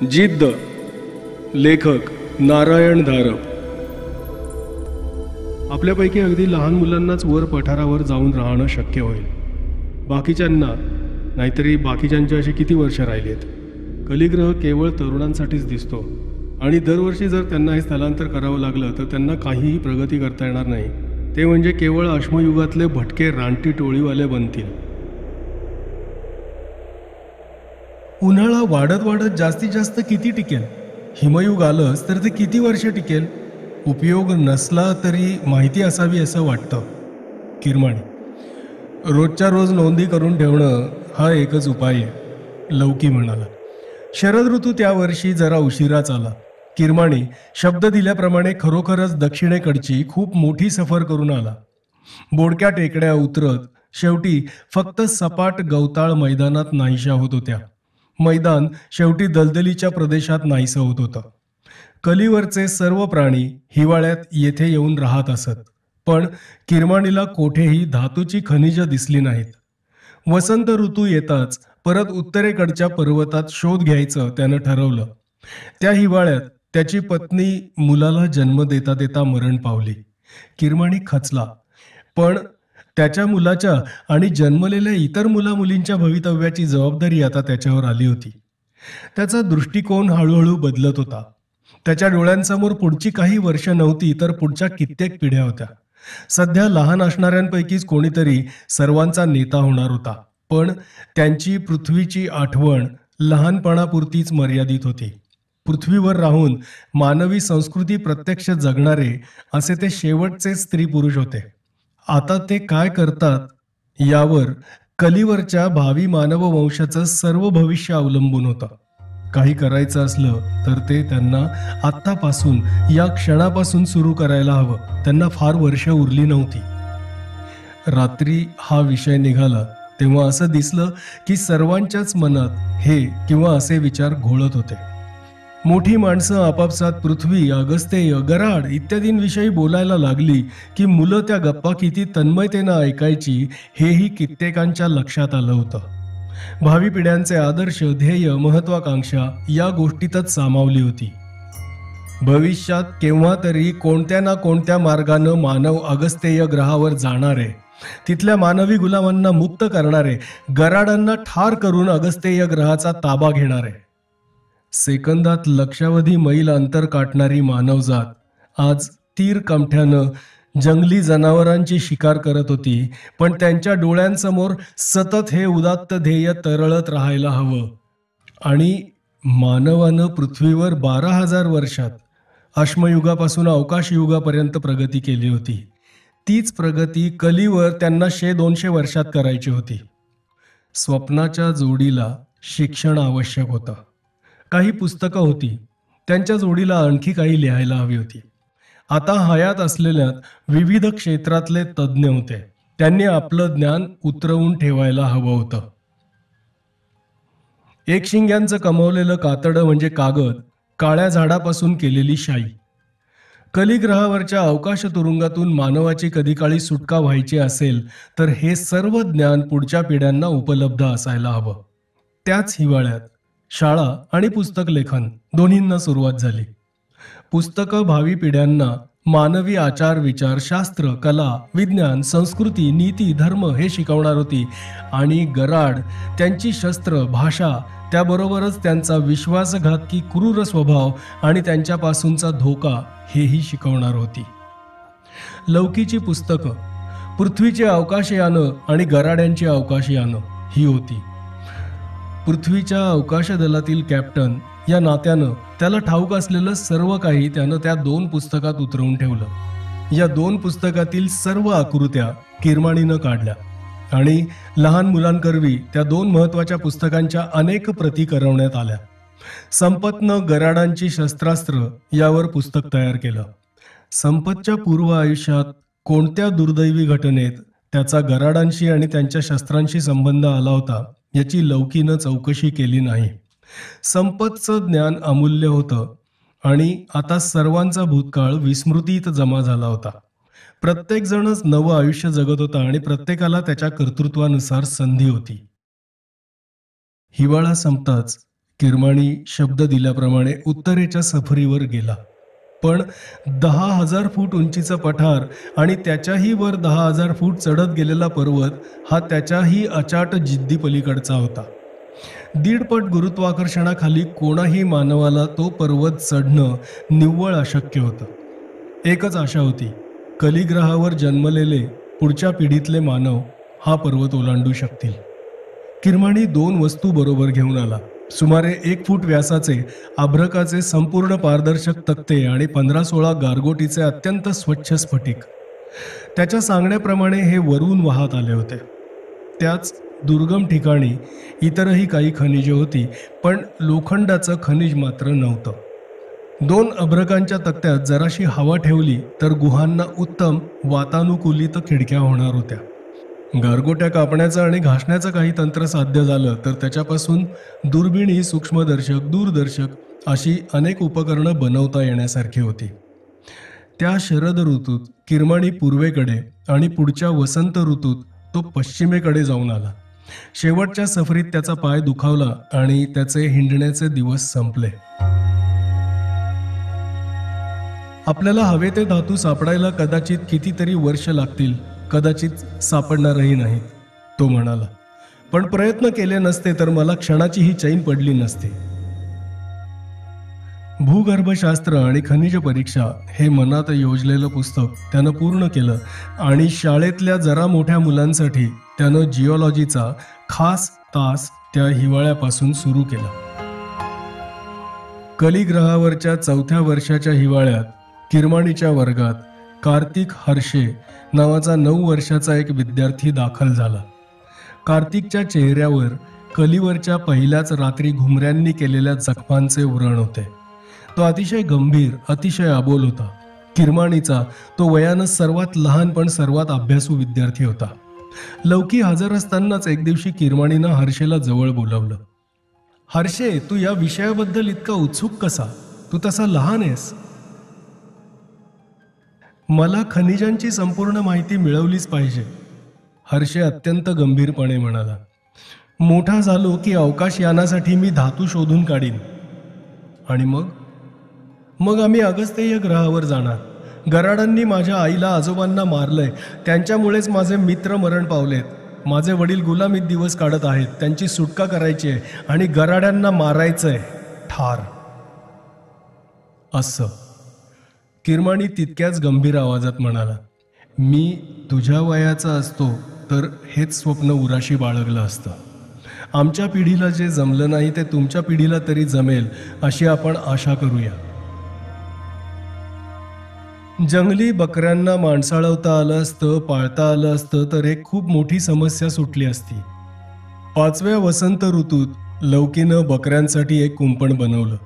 जिद्द. लेखक नारायण धारप. आपल्यापैकी अगदी लहान मुलांनाच वर पठारावर जाऊन राहणं शक्य होईल. बाकीच्यांना नाहीतरी बाकीच्यांची अशी किती वर्ष राहिली आहेत. कलिग्रह केवळ तरुणांसाठीच दिसतो आणि दरवर्षी जर त्यांना हे स्थलांतर करावं लागलं तर त्यांना काहीही प्रगती करता येणार नाही. ते म्हणजे केवळ अश्मयुगातले भटके रानटी टोळीवाले बनतील. उन्हाळा वाढत वाढत जास्तीत जास्त किती टिकेल? हिमयुग आलंच तर ते किती वर्ष टिकेल? उपयोग नसला तरी माहिती असावी असं वाटतं. किरमाणी. रोजच्या रोज नोंदी करून ठेवणं हा एकच उपाय आहे, लौकी म्हणाला. शरद ऋतू त्या वर्षी जरा उशिराच आला. किरमाणी शब्द दिल्याप्रमाणे खरोखरच दक्षिणेकडची खूप मोठी सफर करून आला. बोडक्या टेकड्या उतरत शेवटी फक्त सपाट गवताळ मैदानात नाहीशा होत होत्या. मैदान शेवटी दलदलीच्या प्रदेशात नाहीसं होत होतं. कलीवरचे सर्व प्राणी हिवाळ्यात येथे येऊन राहत असत, पण किरमाणीला कोठेही धातूची खनिजं दिसली नाहीत. वसंत ऋतू येताच परत उत्तरेकडच्या पर्वतात शोध घ्यायचं त्यानं ठरवलं. त्या हिवाळ्यात त्याची पत्नी मुलाला जन्म देता देता मरण पावली. किरमाणी खचला, पण त्याच्या मुलाच्या आणि जन्मलेल्या इतर मुलामुलींच्या भवितव्याची जबाबदारी आता त्याच्यावर आली होती. त्याचा दृष्टिकोन हळूहळू बदलत होता. त्याच्या डोळ्यांसमोर पुढची काही वर्ष नव्हती, तर पुढच्या कित्येक पिढ्या होत्या. सध्या लहान असणाऱ्यांपैकीच कोणीतरी सर्वांचा नेता होणार होता, पण त्यांची पृथ्वीची आठवण लहानपणापुरतीच मर्यादित होती. पृथ्वीवर राहून मानवी संस्कृती प्रत्यक्ष जगणारे असे ते शेवटचे स्त्री पुरुष होते. आता ते काय करतात यावर कलीवरच्या भावी मानववंशाचं सर्व भविष्य अवलंबून होतं. काही करायचं असलं तर ते त्यांना आत्तापासून, या क्षणापासून सुरू करायला हवं. त्यांना फार वर्ष उरली नव्हती. रात्री हा विषय निघाला तेव्हा असं दिसलं की सर्वांच्याच मनात हे किंवा असे विचार घोळत होते. मोठी माणसं आपापसात पृथ्वी, अगस्तेय, गराड इत्यादींविषयी बोलायला लागली की मुलं त्या गप्पा किती तन्मयतेनं ऐकायची हेही कित्येकांच्या लक्षात आलं होतं. भावी पिढ्यांचे आदर्श, ध्येय, महत्वाकांक्षा या गोष्टीतच सामावली होती. भविष्यात केव्हा तरी कोणत्या ना कोणत्या मार्गानं मानव अगस्तेय ग्रहावर जाणारे, तिथल्या मानवी गुलामांना मुक्त करणारे, गराडांना ठार करून अगस्तेय ग्रहाचा ताबा घेणारे. सेकंदात लक्षावधी मैल अंतर काटणारी मानवजात आज तीर कमठ्यानं जंगली जनावरांची शिकार करत होती, पण त्यांच्या डोळ्यांसमोर सतत हे उदात्त ध्येय तरळत राहायला हवं. आणि मानवानं पृथ्वीवर 12,000 वर्षात अश्मयुगापासून अवकाश युगापर्यंत प्रगती केली होती. तीच प्रगती कलीवर त्यांना 100-200 वर्षात करायची होती. स्वप्नाच्या जोडीला शिक्षण आवश्यक होतं. काही पुस्तकं होती, त्यांच्या जोडीला आणखी काही लिहायला हवी होती. आता हयात असलेल्यात विविध क्षेत्रातले तज्ज्ञ होते. त्यांनी आपलं ज्ञान उतरवून ठेवायला हवं होतं. एक शिंग्यांचं कमवलेलं कातडं म्हणजे कागद, काळ्या झाडापासून केलेली शाई. कलिग्रहावरच्या अवकाश तुरुंगातून मानवाची कधी काळी सुटका व्हायची असेल तर हे सर्व ज्ञान पुढच्या पिढ्यांना उपलब्ध असायला हवं. त्याच हिवाळ्यात शाळा आणि पुस्तक लेखन दोन्हींना सुरुवात झाली. पुस्तकं भावी पिढ्यांना मानवी आचार विचार, शास्त्र, कला, विज्ञान, संस्कृती, नीती, धर्म हे शिकवणार होती. आणि गराड त्यांची शस्त्र, भाषा, त्याबरोबरच त्यांचा विश्वासघातकी क्रूर स्वभाव आणि त्यांच्यापासूनचा धोका हेही शिकवणार होती. लौकीची पुस्तकं पृथ्वीचे अवकाशयानं आणि गराड्यांची अवकाशयानं ही होती. पृथ्वीच्या अवकाश दलातील कॅप्टन या नात्यानं त्याला ठाऊक असलेलं सर्व काही त्यानं त्या 2 पुस्तकात उतरवून ठेवलं. या 2 पुस्तकातील सर्व आकृत्या किरमाणीनं काढल्या आणि लहान मुलांकरवी त्या 2 महत्वाच्या पुस्तकांच्या अनेक प्रती करवण्यात आल्या. संपतनं गराडांची शस्त्रास्त्र यावर पुस्तक तयार केलं. संपतच्या पूर्व आयुष्यात कोणत्या दुर्दैवी घटनेत त्याचा गराडांशी आणि त्यांच्या शस्त्रांशी संबंध आला होता याची लौकीनं चौकशी केली नाही. संपतचं ज्ञान अमूल्य होतं आणि आता सर्वांचा भूतकाळ विस्मृतीत जमा झाला होता. प्रत्येक जणच नवं आयुष्य जगत होता आणि प्रत्येकाला त्याच्या कर्तृत्वानुसार संधी होती. हिवाळा संपताच किरमाणी शब्द दिल्याप्रमाणे उत्तरेच्या सफरीवर गेला. पण 10,000 फूट उंचीचं पठार आणि त्याच्याही वर 10,000 फूट चढत गेलेला पर्वत हा त्याच्याही अचाट जिद्दी पलीकडचा होता. 1.5 पट गुरुत्वाकर्षणाखाली कोणाही मानवाला तो पर्वत चढणं निव्वळ अशक्य होतं. एकच आशा होती, कलिग्रहावर जन्मलेले पुढच्या पिढीतले मानव हा पर्वत ओलांडू शकतील. किरमाणी 2 वस्तू बरोबर घेऊन आला. सुमारे 1 फूट व्यासाचे अभ्रकाचे संपूर्ण पारदर्शक तक्ते आणि 15-16 गारगोटीचे अत्यंत स्वच्छ स्फटिक. त्याच्या सांगण्याप्रमाणे हे वरून वाहत आले होते. त्याच दुर्गम ठिकाणी इतरही काही खनिजे होती, पण लोखंडाचं खनिज मात्र नव्हतं. 2 अभ्रकांच्या तक्त्यात जराशी हवा ठेवली तर गुहांना उत्तम वातानुकूलित खिडक्या होणार होत्या. गारगोट्या कापण्याचं आणि घासण्याचं काही तंत्र साध्य झालं तर त्याच्यापासून दुर्बिणी, सूक्ष्मदर्शक, दूरदर्शक अशी अनेक उपकरणं बनवता येण्यासारखी होती. त्या शरद ऋतूत किरमाणी पूर्वेकडे आणि पुढच्या वसंत ऋतूत तो पश्चिमेकडे जाऊन आला. शेवटच्या सफरीत त्याचा पाय दुखावला आणि त्याचे हिंडण्याचे दिवस संपले. आपल्याला हवे ते धातू सापडायला कदाचित कितीतरी वर्ष लागतील, कदाचित सापडणारही नाहीत, तो म्हणाला. पण प्रयत्न केले नसते तर मला क्षणाचीही चैन पडली नसती. भूगर्भशास्त्र आणि खनिज परीक्षा हे मनात योजलेलं पुस्तक त्यानं पूर्ण केलं आणि शाळेतल्या जरा मोठ्या मुलांसाठी त्यानं जिओलॉजीचा खास तास त्या हिवाळ्यापासून सुरू केला. कलिग्रहावरच्या 4थ्या वर्षाच्या हिवाळ्यात किरमाणीच्या वर्गात कार्तिक हर्षे नावाचा 9 वर्षाचा एक विद्यार्थी दाखल झाला. कार्तिकच्या चेहऱ्यावर कलीवरच्या पहिल्याच रात्री घुमऱ्यांनी केलेल्या जखमांचे व्रण होते. तो अतिशय गंभीर, अतिशय अबोल होता. किरमाणीचा तो वयानं सर्वात लहान पण सर्वात अभ्यासू विद्यार्थी होता. लौकी हजर असतानाच एक दिवशी किरमाणीनं हर्षेला जवळ बोलावलं. हर्षे, तू या विषयाबद्दल इतका उत्सुक कसा? तू तसा लहान आहेस. मला खनिजांची संपूर्ण माहिती मिळवलीच पाहिजे, हर्षे अत्यंत गंभीरपणे म्हणाला. मोठा झालो की अवकाशयानासाठी मी धातू शोधून काढीन. आणि मग आम्ही अगस्तेय ग्रहावर जाणार. गराडांनी माझ्या आईला आजोबांना मारलंय, त्यांच्यामुळेच माझे मित्र मरण पावलेत. माझे वडील गुलामीत दिवस काढत आहेत, त्यांची सुटका करायची आहे आणि गराड्यांना मारायचंय ठार. असं किरमाणी तितक्याच गंभीर आवाजात म्हणाला. मी तुझ्या वयाचा असतो तर हेच स्वप्न उराशी बाळगलं असतं. आमच्या पिढीला जे जमलं नाही ते तुमच्या पिढीला तरी जमेल अशी आपण आशा करूया. जंगली बकऱ्यांना माणसाळवता आलं असतं, पाळता आलं असतं तर एक खूप मोठी समस्या सुटली असती. 5व्या वसंत ऋतूत लौकीनं बकऱ्यांसाठी एक कुंपण बनवलं.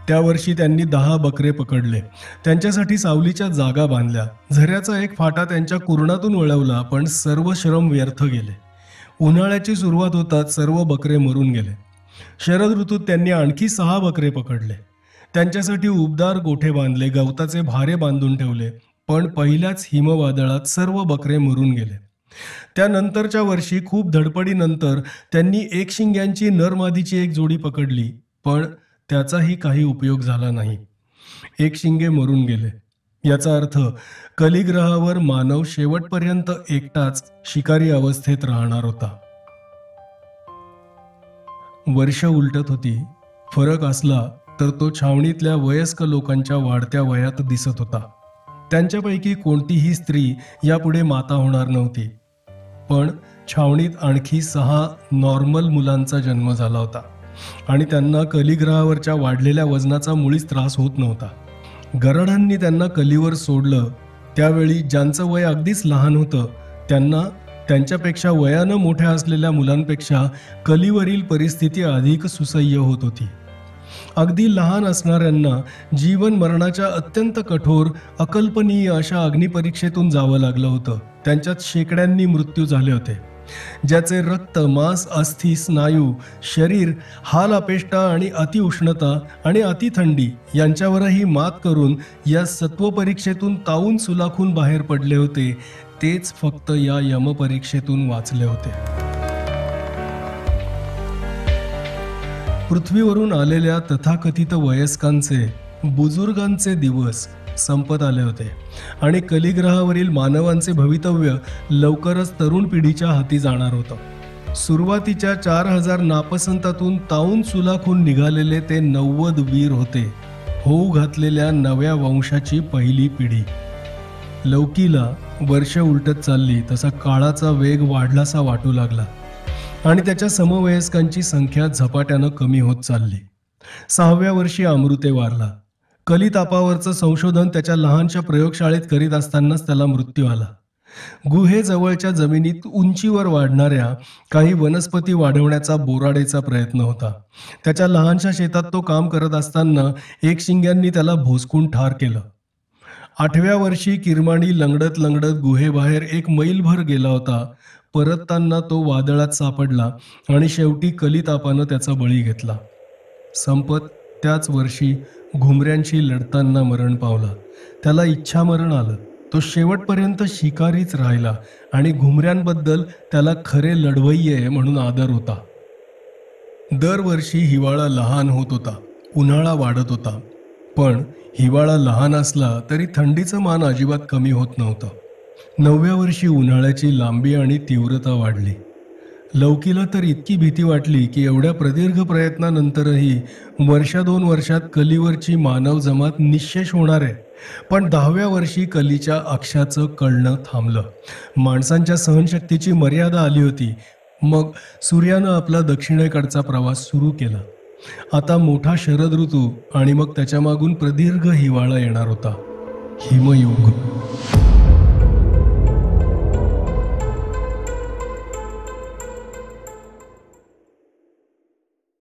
त्या वर्षी त्यांनी 10 बकरे पकडले. त्यांच्यासाठी सावलीच्या जागा बांधल्या. झऱ्याचा एक फाटा त्यांच्या कुरणातून वळवला, पण सर्व श्रम व्यर्थ गेले. उन्हाळ्याची सुरुवात होताच सर्व बकरे मरून गेले. शरद ऋतूत त्यांनी आणखी 6 बकरे पकडले. त्यांच्यासाठी उबदार गोठे बांधले, गवताचे भारे बांधून ठेवले. पण पहिल्याच हिमवादळात सर्व बकरे मरून गेले. त्यानंतरच्या वर्षी खूप धडपडीनंतर त्यांनी एकशिंग्यांची नरमादीची एक जोडी पकडली, पण त्याचाही काही उपयोग झाला नाही. एकशिंगे मरून गेले. याचा अर्थ कलिग्रहावर मानव शेवटपर्यंत एकटाच शिकारी अवस्थेत राहणार होता. वर्ष उलटत होती. फरक असला तर तो छावणीतल्या वयस्क लोकांच्या वाढत्या वयात दिसत होता. त्यांच्यापैकी कोणतीही स्त्री यापुढे माता होणार नव्हती. पण छावणीत आणखी 6 नॉर्मल मुलांचा जन्म झाला होता आणि त्यांना कलिग्रहावरच्या वाढलेल्या वजनाचा मुळीच त्रास होत नव्हता. गराडांनी त्यांना कलीवर सोडलं त्यावेळी ज्यांचं वय अगदीच लहान होतं त्यांना त्यांच्यापेक्षा वयानं मोठ्या असलेल्या मुलांपेक्षा कलीवरील परिस्थिती अधिक सुसह्य होत होती. अगदी लहान असणाऱ्यांना जीवन मरणाच्या अत्यंत कठोर, अकल्पनीय अशा अग्निपरीक्षेतून जावं लागलं होतं. त्यांच्यात शेकड्यांनी मृत्यू झाले होते. ज्याचे रक्त, मांस, अस्थि, स्नायू, शरीर, हाल अपेष्टा आणि अतिउष्णता आणि अतिथंडी यांच्यावरही मात करून या सत्वपरीक्षेतून तावून सुलाखून बाहेर पडले होते, तेच फक्त या यमपरीक्षेतून वाचले होते. पृथ्वीवरून आलेल्या तथाकथित वयस्कांचे, बुजुर्गांचे दिवस संपत आले होते आणि कलिग्रहावरील मानवांचे भवितव्य लवकरच तरुण पिढीच्या हाती जाणार होतं. सुरुवातीच्या 4000 नापसंतातून तावून सुलाखून निघालेले ते 90 वीर होते, होऊ घातलेल्या नव्या वंशाची पहिली पिढी. लौकीला वर्ष उलटत चालली तसा काळाचा वेग वाढलासा वाटू लागला आणि त्याच्या समवयस्कांची संख्या झपाट्यानं कमी होत चालली. 6व्या वर्षी अमृते वारला. कलितापावरचं संशोधन त्याच्या लहानशा प्रयोगशाळेत करीत असतानाच त्याला मृत्यू आला. गुहेजवळच्या जमिनीत उंचीवर वाढणाऱ्या काही वनस्पती वाढवण्याचा बोराडेचा प्रयत्न होता. त्याच्या लहानशा शेतात तो काम करत असताना एकशिंग्यांनी त्याला भोसकून ठार केलं. 8व्या वर्षी किरमाणी लंगडत लंगडत गुहेबाहेर 1 मैलभर गेला होता. परतताना तो वादळात सापडला आणि शेवटी कलितापानं त्याचा बळी घेतला. संपत त्याच वर्षी घुमऱ्यांशी लढताना मरण पावला. त्याला इच्छामरण आलं. तो शेवटपर्यंत शिकारीच राहिला आणि घुमऱ्यांबद्दल त्याला खरे लढवय्ये म्हणून आदर होता. दरवर्षी हिवाळा लहान होत होता, उन्हाळा वाढत होता. पण हिवाळा लहान असला तरी थंडीचं मान अजिबात कमी होत नव्हतं. 9व्या वर्षी उन्हाळ्याची लांबी आणि तीव्रता वाढली. लौकीला तर इतकी भीती वाटली की एवढ्या प्रदीर्घ प्रयत्नानंतरही 1-2 वर्षात कलीवरची मानव जमात निःशेष होणार आहे. पण 10व्या वर्षी कलीच्या अक्षाचं कळणं थांबलं. माणसांच्या सहनशक्तीची मर्यादा आली होती. मग सूर्यानं आपला दक्षिणेकडचा प्रवास सुरू केला. आता मोठा शरद ऋतू आणि मग त्याच्या मागून प्रदीर्घ हिवाळा येणार होता. हिमयुग.